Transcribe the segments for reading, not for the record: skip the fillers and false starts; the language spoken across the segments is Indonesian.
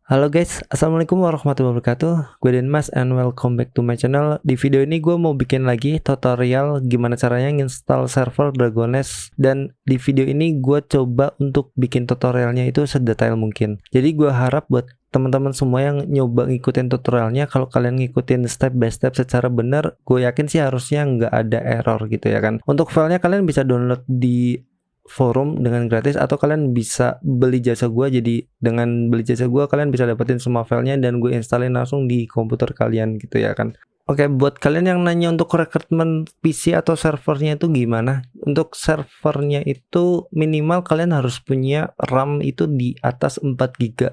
Halo guys, assalamualaikum warahmatullahi wabarakatuh. Gue Denmas and welcome back to my channel. Di video ini gue mau bikin lagi tutorial gimana caranya nginstal server Dragoness. Dan di video ini gue coba untuk bikin tutorialnya itu sedetail mungkin. Jadi gue harap buat teman-teman semua yang nyoba ngikutin tutorialnya, kalau kalian ngikutin step by step secara benar, gue yakin sih harusnya nggak ada error gitu ya kan. Untuk filenya kalian bisa download di forum dengan gratis, atau kalian bisa beli jasa gue. Jadi dengan beli jasa gue kalian bisa dapetin semua filenya dan gue installin langsung di komputer kalian gitu ya kan. Oke, buat kalian yang nanya untuk rekrutmen PC atau servernya itu gimana, untuk servernya itu minimal kalian harus punya RAM itu di atas 4 GB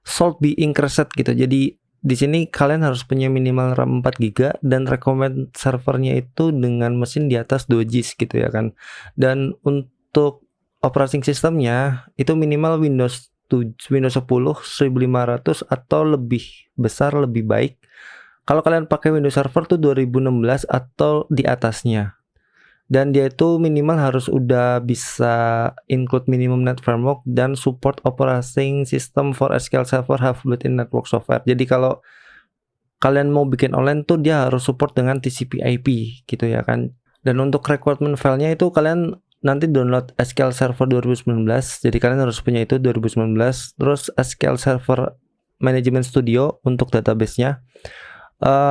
sold be increased gitu. Jadi di sini kalian harus punya minimal RAM 4 GB dan recommend servernya itu dengan mesin di atas 2 GB gitu ya kan. Dan untuk operating sistemnya itu minimal Windows 10 1500 atau lebih besar lebih baik. Kalau kalian pakai Windows Server tuh 2016 atau di atasnya. Dan dia itu minimal harus udah bisa include minimum net framework dan support operating system for SQL Server have built-in network software. Jadi kalau kalian mau bikin online tuh dia harus support dengan TCP/IP gitu ya kan. Dan untuk requirement filenya itu kalian nanti download SQL Server 2019. Jadi kalian harus punya itu 2019. Terus SQL Server Management Studio untuk database-nya.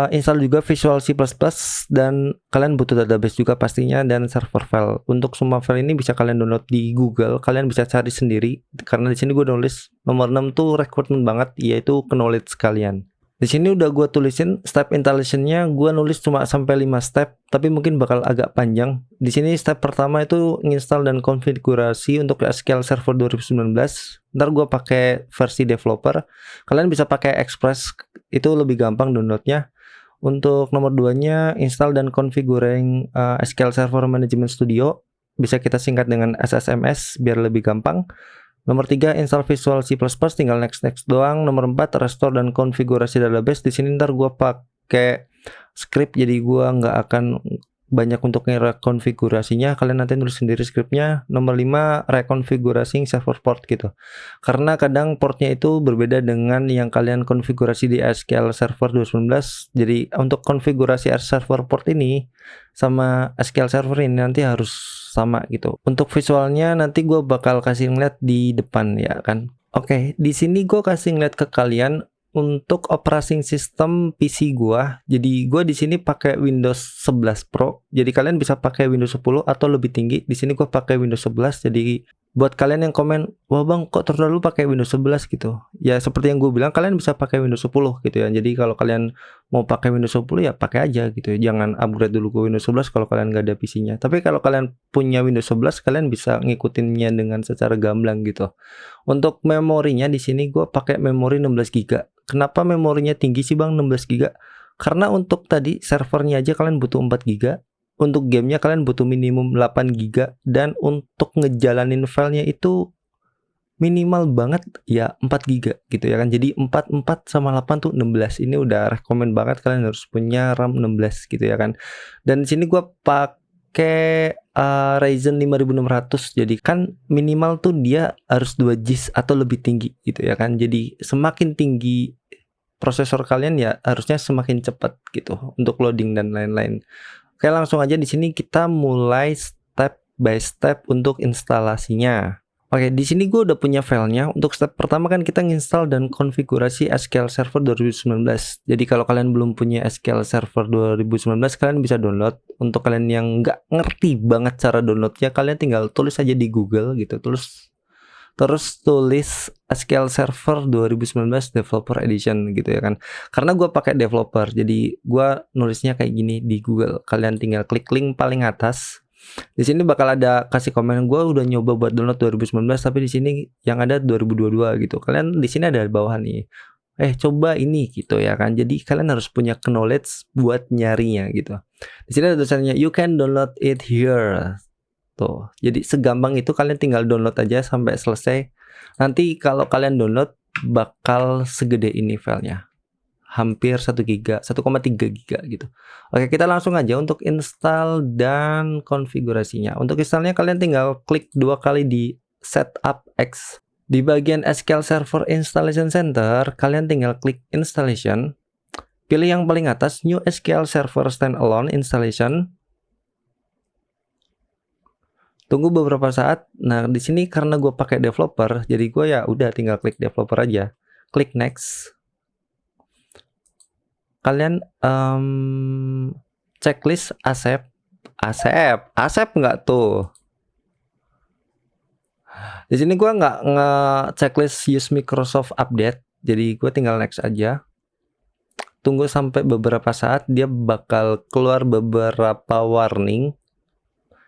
Install juga Visual C++ dan kalian butuh database juga pastinya, dan server file. Untuk semua file ini bisa kalian download di Google, kalian bisa cari sendiri karena di sini gue nulis nomor 6 tuh requirement banget, yaitu knowledge kalian. Di sini udah gue tulisin step installationnya, gue nulis cuma sampai 5 step, tapi mungkin bakal agak panjang. Di sini step pertama itu nginstal dan konfigurasi untuk SQL Server 2019. Ntar gue pakai versi developer. Kalian bisa pakai Express, itu lebih gampang downloadnya. Untuk nomor 2-nya install dan configuring SQL Server Management Studio. Bisa kita singkat dengan SSMS biar lebih gampang. Nomor 3 install Visual C++, tinggal next doang. Nomor 4 restore dan konfigurasi database. Di sini ntar gua pakai script, jadi gua nggak akan banyak untuk rekonfigurasinya, kalian nanti nulis sendiri scriptnya. Nomor 5 rekonfigurasi server port gitu, karena kadang portnya itu berbeda dengan yang kalian konfigurasi di SQL Server 2019. Jadi untuk konfigurasi server port ini sama SQL Server ini nanti harus sama gitu. Untuk visualnya nanti gue bakal kasih ngeliat di depan ya kan. Oke, di sini gue kasih ngeliat ke kalian untuk operating system PC gua. Jadi gua di sini pakai Windows 11 Pro. Jadi kalian bisa pakai Windows 10 atau lebih tinggi. Di sini gua pakai Windows 11. Jadi buat kalian yang komen, "Wah, Bang, kok terlalu pakai Windows 11 gitu?" Ya seperti yang gue bilang, kalian bisa pakai Windows 10 gitu ya. Jadi kalau kalian mau pakai Windows 10 ya pakai aja gitu ya. Jangan upgrade dulu ke Windows 11 kalau kalian nggak ada PC-nya. Tapi kalau kalian punya Windows 11, kalian bisa ngikutinnya dengan secara gamblang gitu. Untuk memorinya di sini gue pakai memori 16 GB. Kenapa memorinya tinggi sih Bang 16 GB? Karena untuk tadi servernya aja kalian butuh 4 GB. Untuk gamenya kalian butuh minimum 8 GB. Dan untuk ngejalanin filenya itu minimal banget ya 4 GB gitu ya kan. Jadi 4 sama 8 tuh 16. Ini udah rekomend banget kalian harus punya RAM 16 gitu ya kan. Dan di sini gua pakai Ryzen 5600. Jadi kan minimal tuh dia harus 2 GB atau lebih tinggi gitu ya kan. Jadi semakin tinggi prosesor kalian ya harusnya semakin cepat gitu untuk loading dan lain-lain. Oke, langsung aja di sini kita mulai step by step untuk instalasinya. Oke, di sini gue udah punya filenya. Untuk step pertama kan kita nginstal dan konfigurasi SQL Server 2019. Jadi kalau kalian belum punya SQL Server 2019, kalian bisa download. Untuk kalian yang nggak ngerti banget cara downloadnya, kalian tinggal tulis aja di Google gitu. Terus tulis SQL Server 2019 Developer Edition gitu ya kan. Karena gue pakai developer, jadi gue nulisnya kayak gini di Google. Kalian tinggal klik link paling atas. Di sini bakal ada kasih komen, gue udah nyoba buat download 2019 tapi di sini yang ada 2022 gitu. Kalian di sini ada bawah nih. Coba ini gitu ya kan. Jadi kalian harus punya knowledge buat nyarinya gitu. Di sini ada tulisannya you can download it here. Tuh, jadi segampang itu, kalian tinggal download aja sampai selesai. Nanti kalau kalian download bakal segede ini filenya. Hampir 1 GB, 1,3 GB gitu. Oke, kita langsung aja untuk install dan konfigurasinya. Untuk installnya kalian tinggal klik 2 kali di setup X. Di bagian SQL Server Installation Center, kalian tinggal klik Installation. Pilih yang paling atas, New SQL Server Standalone Installation. Tunggu beberapa saat. Nah, di sini karena gue pakai developer, jadi gue ya udah tinggal klik developer aja. Klik next. Kalian checklist accept nggak tuh? Di sini gue nggak nge-checklist use Microsoft Update, jadi gue tinggal next aja. Tunggu sampai beberapa saat, dia bakal keluar beberapa warning.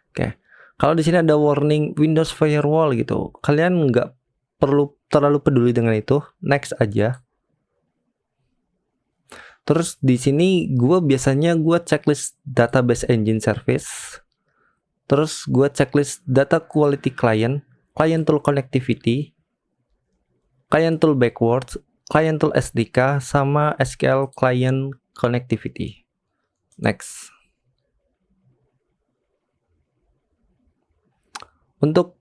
Oke, kalau di sini ada warning Windows Firewall gitu, kalian nggak perlu terlalu peduli dengan itu, next aja. Terus di sini gue biasanya checklist database engine service, terus gue checklist data quality client tool connectivity, client tool backwards, client tool SDK, sama SQL client connectivity. Next. Untuk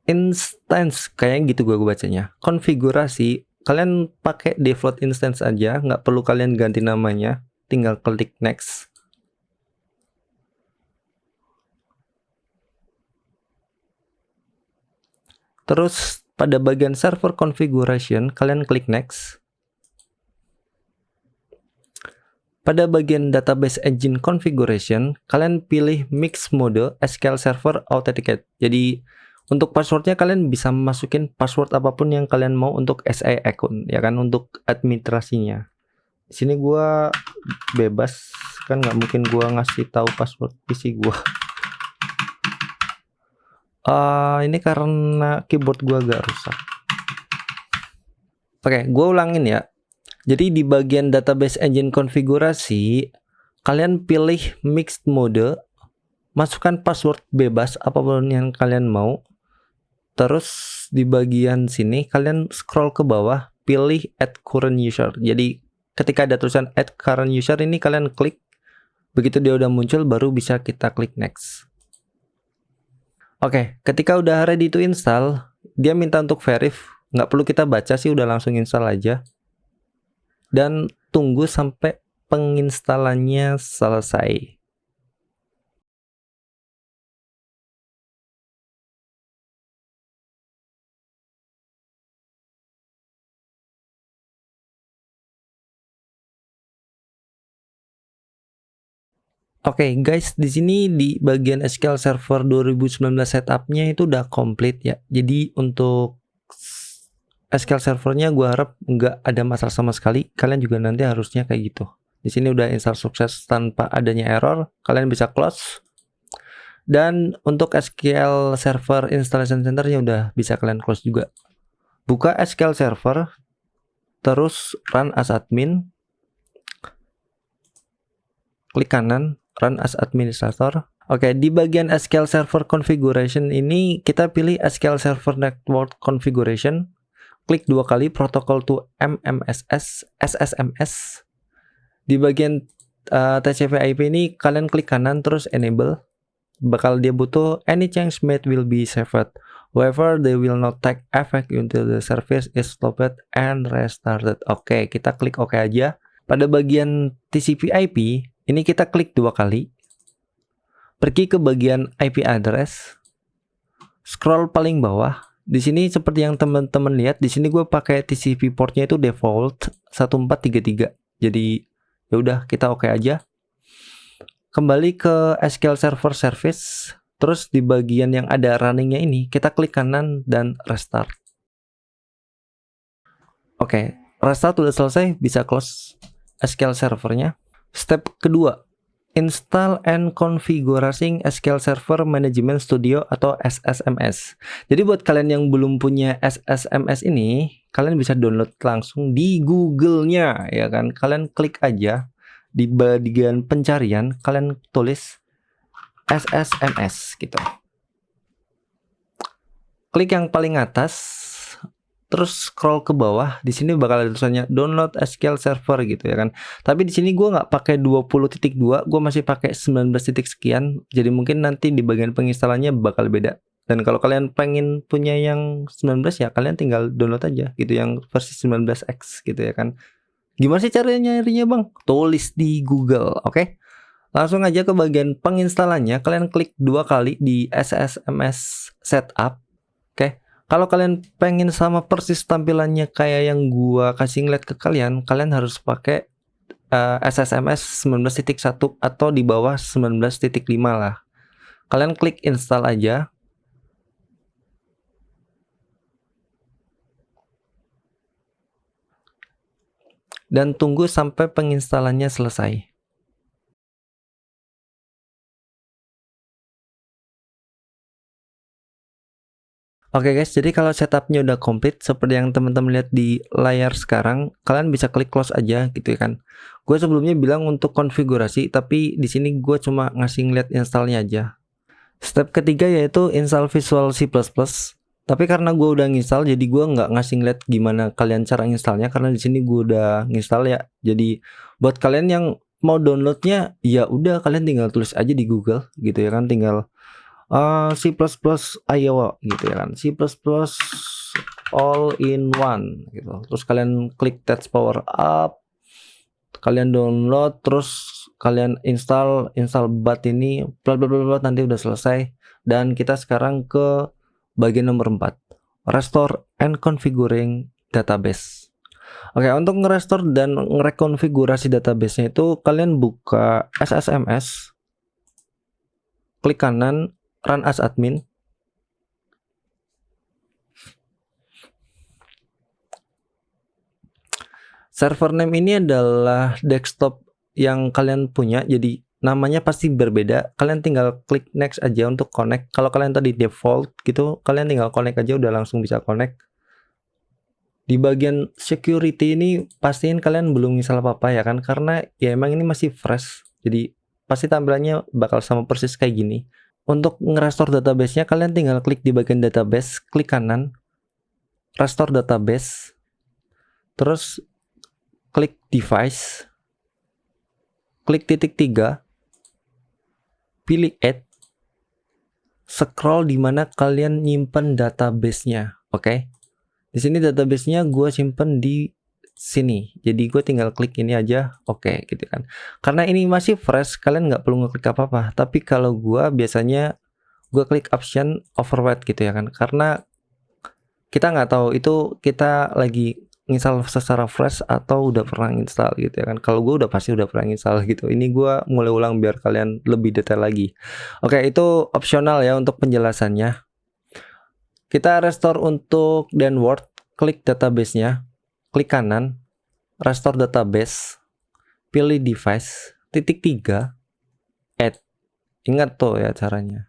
instance kayak gitu gue bacanya. Konfigurasi, kalian pakai default instance aja, nggak perlu kalian ganti namanya, tinggal klik next. Terus pada bagian server configuration, kalian klik next. Pada bagian database engine configuration, kalian pilih mix mode SQL Server Authenticate. Jadi untuk passwordnya kalian bisa masukin password apapun yang kalian mau untuk SA account, ya kan, untuk administrasinya. Di sini gua bebas, kan nggak mungkin gua ngasih tahu password PC gua. Ini karena keyboard gua agak rusak. Oke, gua ulangin ya. Jadi di bagian database engine konfigurasi, kalian pilih mixed mode, masukkan password bebas apapun yang kalian mau. Terus di bagian sini kalian scroll ke bawah, pilih add current user. Jadi ketika ada tulisan add current user ini kalian klik. Begitu dia udah muncul baru bisa kita klik next. Oke, ketika udah ready to install, dia minta untuk verif. Nggak perlu kita baca sih, udah langsung install aja. Dan tunggu sampai penginstalannya selesai. Oke, guys, di sini di bagian SQL Server 2019 setupnya itu udah komplit ya. Jadi untuk SQL Servernya gue harap nggak ada masalah sama sekali. Kalian juga nanti harusnya kayak gitu. Di sini udah install sukses tanpa adanya error. Kalian bisa close. Dan untuk SQL Server Installation Center-nya udah bisa kalian close juga. Buka SQL Server, terus run as admin. Klik kanan, run as administrator. Oke, di bagian SQL Server Configuration ini kita pilih SQL Server Network Configuration. Klik 2 kali protocol to MMSS, SSMS. Di bagian TCP/IP ini kalian klik kanan terus enable. Bakal dia butuh any change made will be saved. However, they will not take effect until the service is stopped and restarted. Oke, kita klik OK aja. Pada bagian TCP/IP ini kita klik 2 kali. Pergi ke bagian IP address. Scroll paling bawah. Di sini seperti yang teman-teman lihat, di sini gue pakai TCP portnya itu default 1433. Jadi ya udah kita oke aja. Kembali ke SQL Server Service, terus di bagian yang ada runningnya ini kita klik kanan dan restart. Oke, restart udah selesai, bisa close SQL Servernya. Step kedua, install and configuring SQL Server Management Studio atau SSMS. Jadi buat kalian yang belum punya SSMS ini, kalian bisa download langsung di Google-nya, ya kan? Kalian klik aja di bagian pencarian, kalian tulis SSMS gitu. Klik yang paling atas, terus scroll ke bawah. Di sini bakal ada tulisannya download SQL Server gitu ya kan. Tapi di sini gue nggak pakai 20.2, gue masih pakai 19 sekian. Jadi mungkin nanti di bagian penginstalannya bakal beda. Dan kalau kalian pengen punya yang 19 ya kalian tinggal download aja gitu yang versi 19X gitu ya kan. Gimana sih caranya nyarinya bang? Tulis di Google, oke? Langsung aja ke bagian penginstalannya, kalian klik 2 kali di SSMS Setup, oke? Kalau kalian pengen sama persis tampilannya kayak yang gua kasih ngeliat ke kalian, kalian harus pakai SSMS 19.1 atau di bawah 19.5 lah. Kalian klik install aja. Dan tunggu sampai penginstalannya selesai. Oke guys, jadi kalau setupnya udah komplit seperti yang teman-teman lihat di layar sekarang, kalian bisa klik close aja gitu ya kan. Gue sebelumnya bilang untuk konfigurasi, tapi di sini gue cuma ngasih ngeliat installnya aja. Step ketiga yaitu install Visual C++. Tapi karena gue udah nginstal, jadi gue nggak ngasih ngeliat gimana kalian cara installnya karena di sini gue udah nginstal ya. Jadi buat kalian yang mau downloadnya, ya udah kalian tinggal tulis aja di Google gitu ya kan, tinggal C++ Iowa gitu ya kan, C++ all in one gitu. Terus kalian klik Test Power Up, kalian download, terus kalian install bat ini, bla bla bla bla, nanti udah selesai. Dan kita sekarang ke bagian nomor 4, restore and configuring database. Oke, untuk nge-restore dan ngerekonfigurasi database-nya itu kalian buka SSMS, klik kanan, run as admin. Server name ini adalah desktop yang kalian punya, jadi namanya pasti berbeda. Kalian tinggal klik next aja untuk connect. Kalau kalian tadi default gitu, kalian tinggal connect aja udah langsung bisa connect. Di bagian security ini pastiin kalian belum install apa-apa ya kan, karena ya emang ini masih fresh. Jadi pasti tampilannya bakal sama persis kayak gini. Untuk nge-restore database-nya kalian tinggal klik di bagian database, klik kanan, restore database, terus klik device, klik titik 3, pilih add, scroll di mana kalian nyimpen database-nya, oke? Di sini database-nya gue simpen di sini, jadi gue tinggal klik ini aja, oke gitu kan. Karena ini masih fresh, kalian nggak perlu ngeklik apa-apa. Tapi kalau gue biasanya gue klik option overwrite gitu ya kan, karena kita nggak tahu itu kita lagi install secara fresh atau udah pernah install gitu ya kan. Kalau gue udah pasti udah pernah install gitu. Ini gue mulai ulang biar kalian lebih detail lagi. Oke, itu opsional ya untuk penjelasannya. Kita restore untuk downward, klik database-nya, klik kanan, restore database, pilih device, titik 3, add. Ingat tuh ya caranya.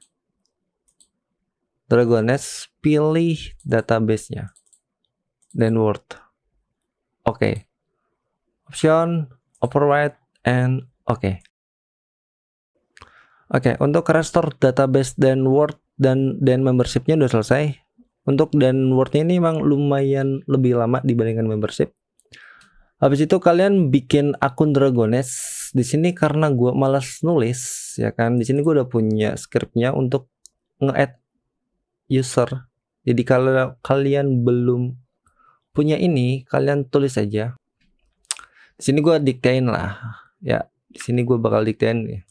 Dragoness, pilih database-nya, downward. Oke. Option, override, and oke. Oke, untuk restore database dan Word dan membership-nya udah selesai. Untuk dan Word-nya ini memang lumayan lebih lama dibandingkan membership. Habis itu kalian bikin akun Dragoness. Di sini karena gue malas nulis, ya kan. Di sini gue udah punya scriptnya untuk nge-add user. Jadi kalau kalian belum punya ini, kalian tulis aja. Di sini gue diktein lah, ya. Di sini gue bakal diktein nih.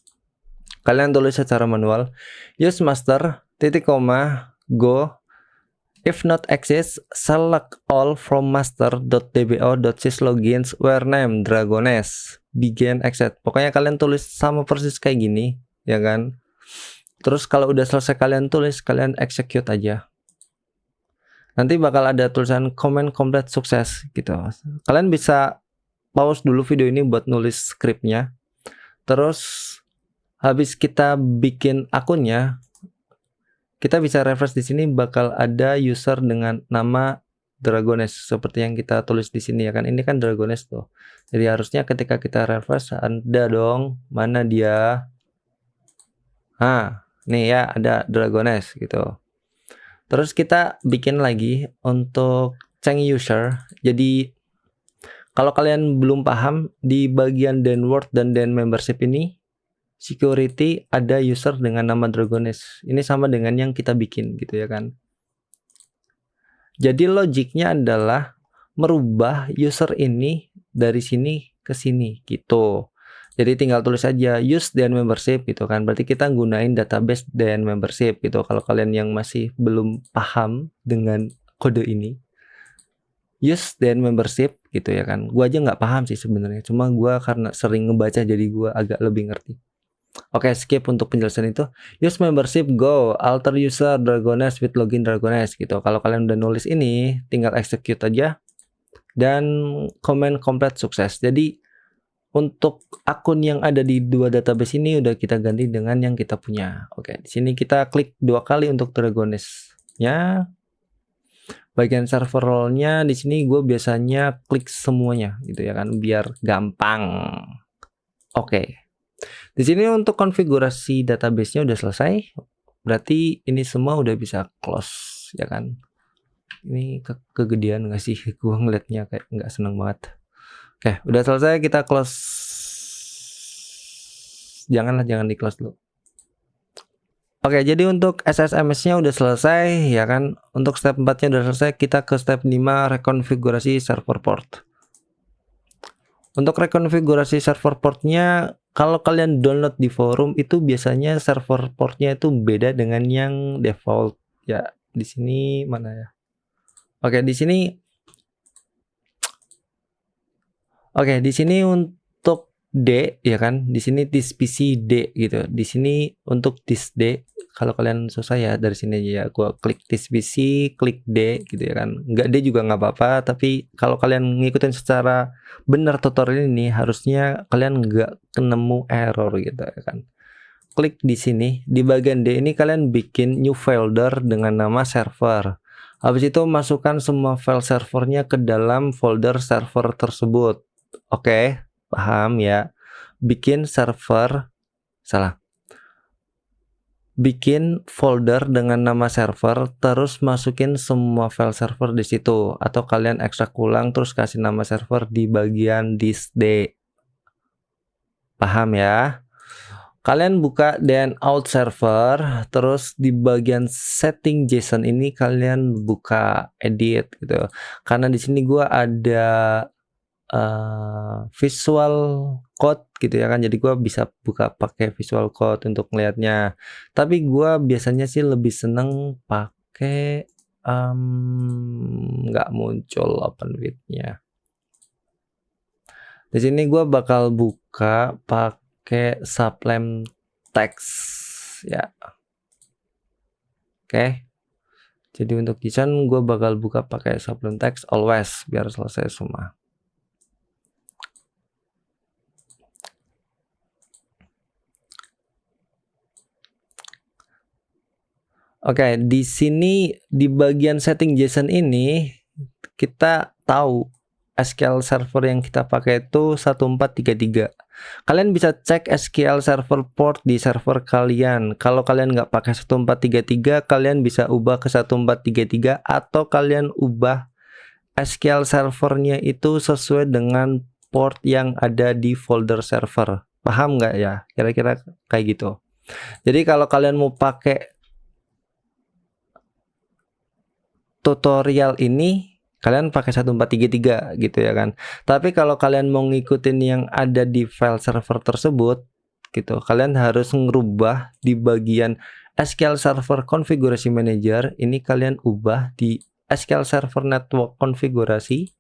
Kalian tulis secara manual. Use master titik koma go. If not exist, select all from master.dbo.syslogins where name Dragoness begin exit. Pokoknya kalian tulis sama persis kayak gini, ya kan? Terus kalau udah selesai kalian tulis, kalian execute aja. Nanti bakal ada tulisan comment complete sukses gitu. Kalian bisa pause dulu video ini buat nulis scriptnya. Terus habis kita bikin akunnya, kita bisa refresh di sini, bakal ada user dengan nama Dragoness seperti yang kita tulis di sini ya kan. Ini kan Dragoness tuh. Jadi harusnya ketika kita refresh ada dong, mana dia? Nih ya ada Dragoness gitu. Terus kita bikin lagi untuk change user. Jadi kalau kalian belum paham di bagian downward dan membership ini, security ada user dengan nama Dragoness. Ini sama dengan yang kita bikin gitu ya kan. Jadi logiknya adalah merubah user ini dari sini ke sini gitu. Jadi tinggal tulis aja use DN membership gitu kan. Berarti kita gunain database DN membership gitu. Kalau kalian yang masih belum paham dengan kode ini, use DN membership gitu ya kan. Gua aja nggak paham sih sebenarnya. Cuma gua karena sering ngebaca jadi gua agak lebih ngerti. Oke, skip untuk penjelasan itu. Use membership go, alter user Dragoness with login Dragoness gitu. Kalau kalian udah nulis ini, tinggal execute aja dan comment complete sukses. Jadi untuk akun yang ada di dua database ini udah kita ganti dengan yang kita punya. Oke, di sini kita klik 2 kali untuk Dragoness-nya. Bagian server role-nya di sini gue biasanya klik semuanya gitu ya kan, biar gampang. Oke. Di sini untuk konfigurasi database-nya udah selesai. Berarti ini semua udah bisa close ya kan. Ini kegedean nggak sih? Gua ngeliatnya kayak nggak seneng banget. Oke, udah selesai, kita close. Jangan di close dulu. Oke, jadi untuk SSMS-nya udah selesai ya kan. Untuk step 4-nya udah selesai, kita ke step 5 rekonfigurasi server port. Untuk rekonfigurasi server portnya, kalau kalian download di forum itu biasanya server portnya itu beda dengan yang default ya. Di sini mana ya? Oke, di sini. Oke, di sini untuk D ya kan. Di sini this PC D gitu. Di sini untuk this D. Kalau kalian susah ya dari sini aja ya. Gua klik this PC, klik D gitu ya kan. Enggak D juga nggak apa-apa. Tapi kalau kalian ngikutin secara benar tutorial ini, harusnya kalian nggak ketemu error gitu ya kan. Klik di sini. Di bagian D ini kalian bikin new folder dengan nama server. Habis itu masukkan semua file servernya ke dalam folder server tersebut. Oke, paham ya. Bikin server, salah. Bikin folder dengan nama server, terus masukin semua file server di situ. Atau kalian ekstrak ulang, terus kasih nama server di bagian this D. Paham ya? Kalian buka DN out server, terus di bagian setting JSON ini kalian buka edit gitu. Karena di sini gua ada visual code gitu ya kan, jadi gua bisa buka pakai visual code untuk melihatnya. Tapi gua biasanya sih lebih seneng pakai nggak muncul open with-nya. Di sini gua bakal buka pakai sublime text ya. Oke. Jadi untuk JSON gua bakal buka pakai sublime text always biar selesai semua. Oke, di sini di bagian setting JSON ini kita tahu SQL server yang kita pakai itu 1433. Kalian bisa cek SQL server port di server kalian. Kalau kalian nggak pakai 1433, kalian bisa ubah ke 1433 atau kalian ubah SQL servernya itu sesuai dengan port yang ada di folder server. Paham nggak ya? Kira-kira kayak gitu. Jadi kalau kalian mau pakai tutorial ini, kalian pakai 1433 gitu ya kan. Tapi kalau kalian mau ngikutin yang ada di file server tersebut gitu, kalian harus ngerubah di bagian SQL Server Configuration Manager. Ini kalian ubah di SQL Server Network Konfigurasi.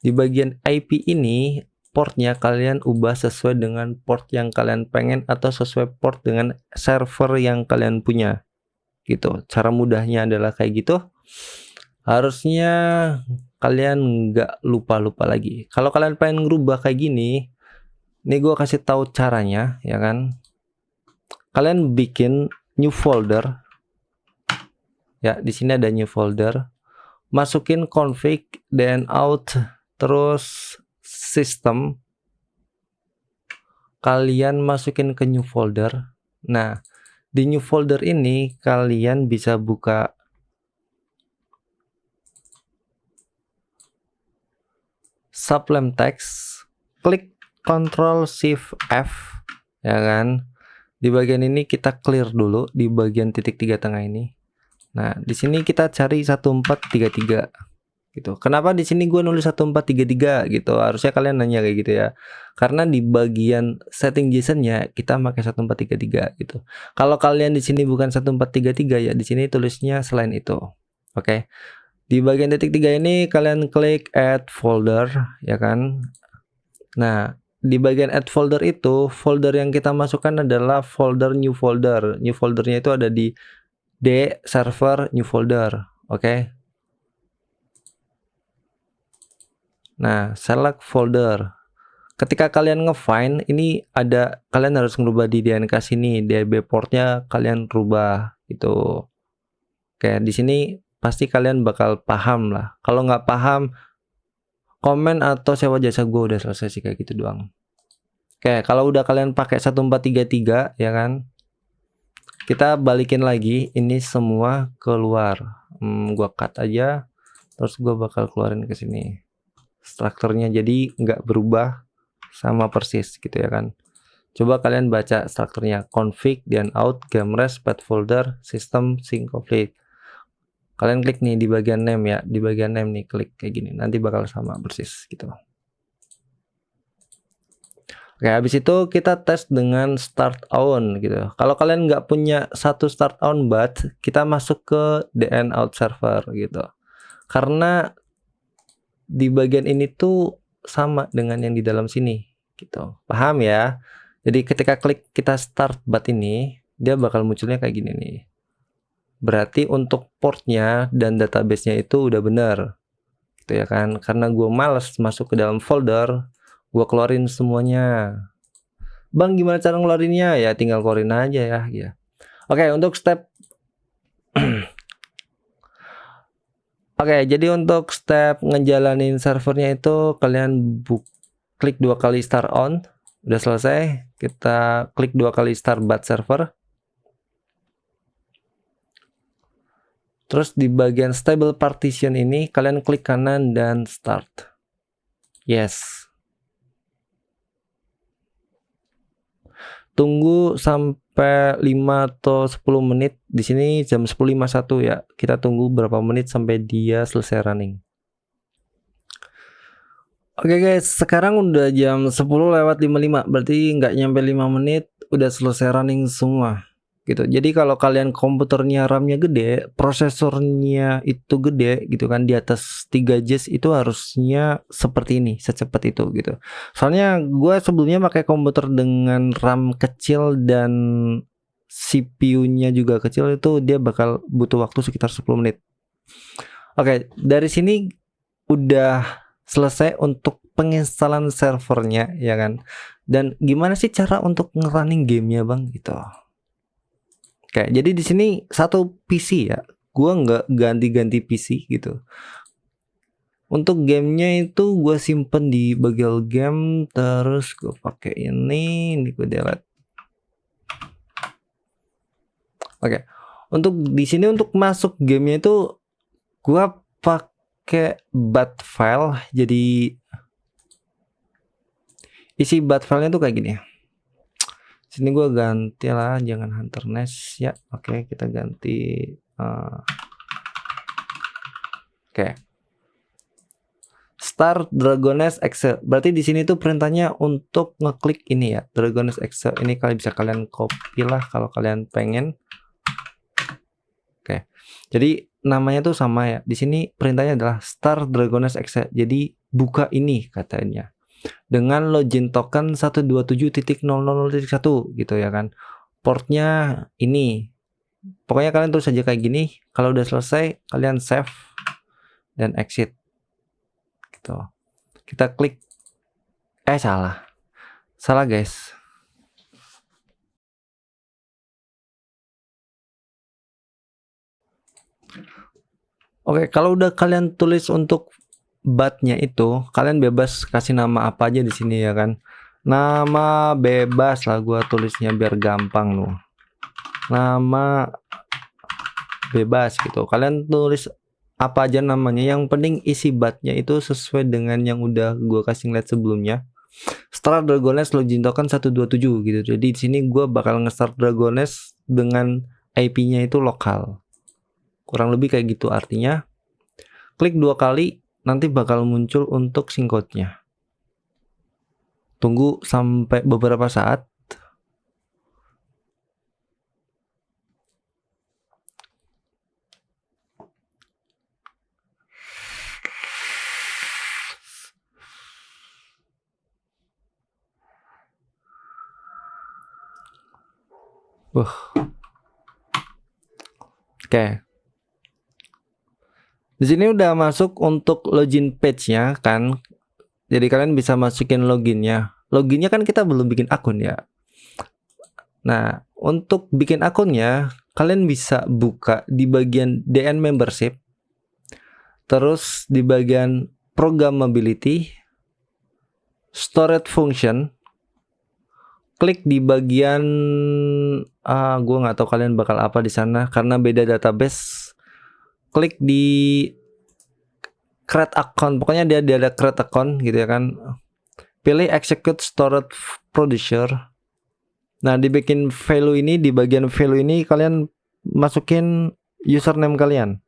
Di bagian IP ini portnya kalian ubah sesuai dengan port yang kalian pengen atau sesuai port dengan server yang kalian punya gitu. Cara mudahnya adalah kayak gitu. Harusnya kalian nggak lupa-lupa lagi. Kalau kalian pengen ngerubah kayak gini, nih gue kasih tahu caranya ya kan. Kalian bikin new folder. Ya, di sini ada new folder. Masukin config then out terus system. Kalian masukin ke new folder. Nah, di new folder ini kalian bisa buka sublime text, klik Ctrl Shift F ya kan. Di bagian ini kita clear dulu di bagian titik 3 tengah ini. Nah, di sini kita cari 1433 gitu. Kenapa di sini gue nulis 1433 gitu? Harusnya kalian nanya kayak gitu ya. Karena di bagian setting JSON-nya kita pakai 1433 gitu. Kalau kalian di sini bukan 1433 ya, di sini tulisnya selain itu. Oke. Di bagian titik 3 ini kalian klik add folder ya kan. Nah, di bagian add folder itu, folder yang kita masukkan adalah folder new folder. New foldernya itu ada di D server new folder. Oke. Nah, select folder. Ketika kalian nge-find, ini ada kalian harus merubah di DNK sini, DB portnya kalian rubah itu. Oke, di sini pasti kalian bakal paham lah. Kalau nggak paham, komen atau sewa jasa gue udah selesai sih kayak gitu doang. Oke, kalau udah kalian pakai 1433 ya kan, kita balikin lagi ini semua keluar. Gua cut aja, terus gua bakal keluarin ke sini. Strukturnya jadi nggak berubah, sama persis gitu ya kan. Coba kalian baca strukturnya config dan out gamres path folder system sync conflict. Kalian klik nih di bagian name ya, di bagian name nih klik kayak gini, nanti bakal sama persis gitu. Oke, habis itu kita tes dengan start on gitu. Kalau kalian nggak punya satu start on bat, kita masuk ke DN out server gitu. Karena di bagian ini tuh sama dengan yang di dalam sini gitu. Paham ya? Jadi ketika klik kita start bat ini, dia bakal munculnya kayak gini nih. Berarti untuk portnya dan database-nya itu udah bener gitu ya kan. Karena gue males masuk ke dalam folder, gue keluarin semuanya. Bang, gimana cara ngeluarinnya? Ya tinggal keluarin aja ya. Oke, untuk step Oke, jadi untuk step ngejalanin servernya itu kalian klik 2 kali start on. Udah selesai, kita klik 2 kali start bat server. Terus di bagian stable partition ini kalian klik kanan dan start. Yes. Tunggu sampai 5 atau 10 menit. Di sini jam 10.51 ya. Kita tunggu berapa menit sampai dia selesai running. Oke guys, sekarang udah jam 10:55. Berarti nggak nyampe 5 menit udah selesai running semua gitu. Jadi kalau kalian komputernya RAM-nya gede, prosesornya itu gede gitu kan, di atas 3 GHz itu harusnya seperti ini, secepat itu gitu. Soalnya gue sebelumnya pakai komputer dengan RAM kecil dan CPU-nya juga kecil, itu dia bakal butuh waktu sekitar 10 menit. Oke, dari sini udah selesai untuk penginstalan servernya ya kan. Dan gimana sih cara untuk ngerunning gamenya bang gitu. Oke, jadi di sini satu PC ya, gua nggak ganti-ganti PC gitu. Untuk gamenya itu gue simpen di bagian game, terus gue pakai ini gue delete. Oke, untuk di sini untuk masuk gamenya itu gue pakai bat file. Jadi isi bat filenya tuh kayak gini. Sini gue ganti lah, jangan Hunter Nest ya. Oke, kita ganti. Oke. Start Dragoness Exe. Berarti di sini tuh perintahnya untuk ngeklik ini ya, Dragoness Exe. Ini kalian bisa kalian copy lah kalau kalian pengen. Oke. Jadi namanya tuh sama ya. Di sini perintahnya adalah Start Dragoness Exe. Jadi buka ini katanya. Dengan login token 127.000.1 gitu ya kan. Portnya ini. Pokoknya kalian terus saja kayak gini. Kalau udah selesai kalian save dan exit gitu. Kita klik salah guys. Oke, kalau udah kalian tulis untuk batnya itu, kalian bebas kasih nama apa aja di sini ya kan. Nama bebas lah, gua tulisnya biar gampang loh. Nama bebas gitu. Kalian tulis apa aja namanya, yang penting isi batnya itu sesuai dengan yang udah gua kasih lihat sebelumnya. Start Dragoness login token 127 gitu. Jadi di sini gue bakal nge-start Dragoness dengan IP-nya itu lokal. Kurang lebih kayak gitu, artinya klik 2 kali nanti bakal muncul untuk sync code-nya. Tunggu sampai beberapa saat. Oke. Di sini udah masuk untuk login page-nya kan. Jadi kalian bisa masukin loginnya. Loginnya kan kita belum bikin akun ya. Nah, untuk bikin akunnya kalian bisa buka di bagian DN membership. Terus di bagian programmability, storage function, klik di bagian gue nggak tahu kalian bakal apa di sana karena beda database. Klik di create account, pokoknya dia ada create account gitu ya kan. Pilih execute storage producer. Nah, dibikin value ini, di bagian value ini kalian masukin username kalian.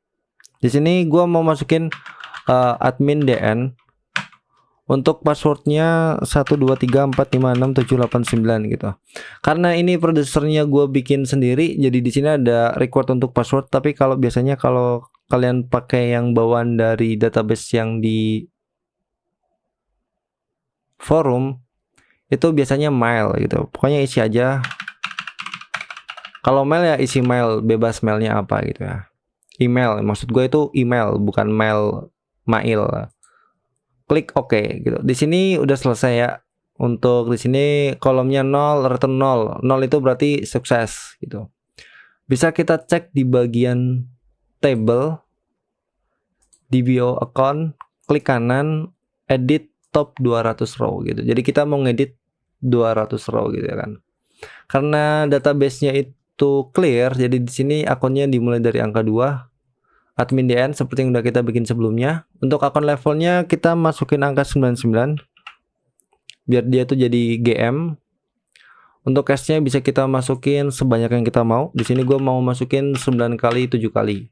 Di sini gua mau masukin admin DN. Untuk passwordnya 123456789 gitu. Karena ini produsernya gue bikin sendiri, jadi di sini ada record untuk password. Tapi kalau biasanya kalau kalian pakai yang bawaan dari database yang di forum, itu biasanya mail gitu. Pokoknya isi aja. Kalau mail ya isi mail, bebas mailnya apa gitu ya. Email, maksud gue itu email, bukan mail. Klik OK gitu. Di sini udah selesai ya. Untuk di sini kolomnya 0, return 0. 0 itu berarti sukses gitu. Bisa kita cek di bagian table, DBO account, klik kanan, edit top 200 row gitu. Jadi kita mau ngedit 200 row gitu ya kan. Karena database-nya itu clear, jadi di sini akunnya dimulai dari angka 2. Admin DN seperti yang udah kita bikin sebelumnya. Untuk akun levelnya kita masukin angka 99 biar dia tuh jadi GM. Untuk cashnya bisa kita masukin sebanyak yang kita mau. Di sini gue mau masukin 9 kali 7 kali.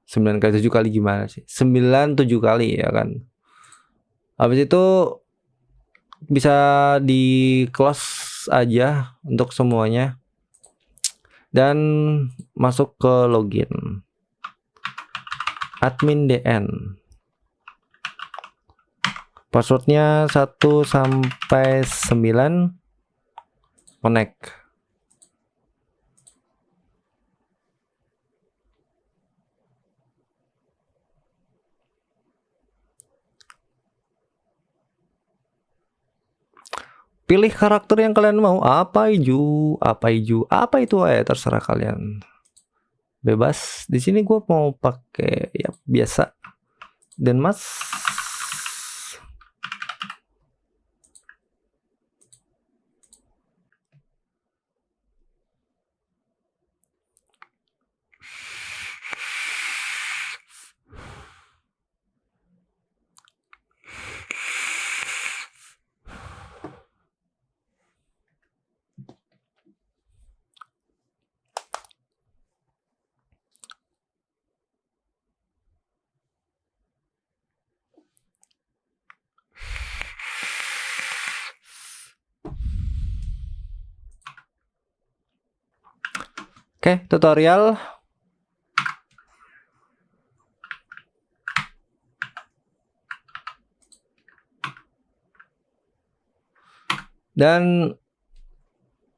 9 kali 7 kali gimana sih? 9 7 kali ya kan. Habis itu bisa di close aja untuk semuanya. Dan masuk ke login. Admin DN. Passwordnya 1 sampai 9. Connect. Pilih karakter yang kalian mau. Apa hijau, apa hijau, apa itu terserah kalian. Bebas. Di sini gue mau pakai ya biasa. Dan mas. Oke, tutorial. Dan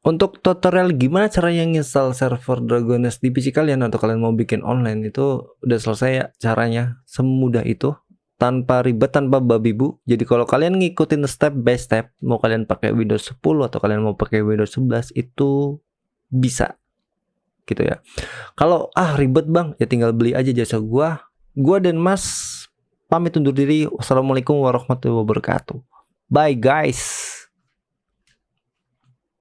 untuk tutorial gimana caranya install server Dragoness di PC kalian atau kalian mau bikin online itu udah selesai ya caranya. Semudah itu, tanpa ribet, tanpa babi bu. Jadi kalau kalian ngikutin step by step, mau kalian pakai Windows 10 atau kalian mau pakai Windows 11 itu bisa. Gitu ya. Kalau ribet bang, ya tinggal beli aja jasa gua dan Mas pamit undur diri. Wassalamualaikum warahmatullahi wabarakatuh. Bye guys.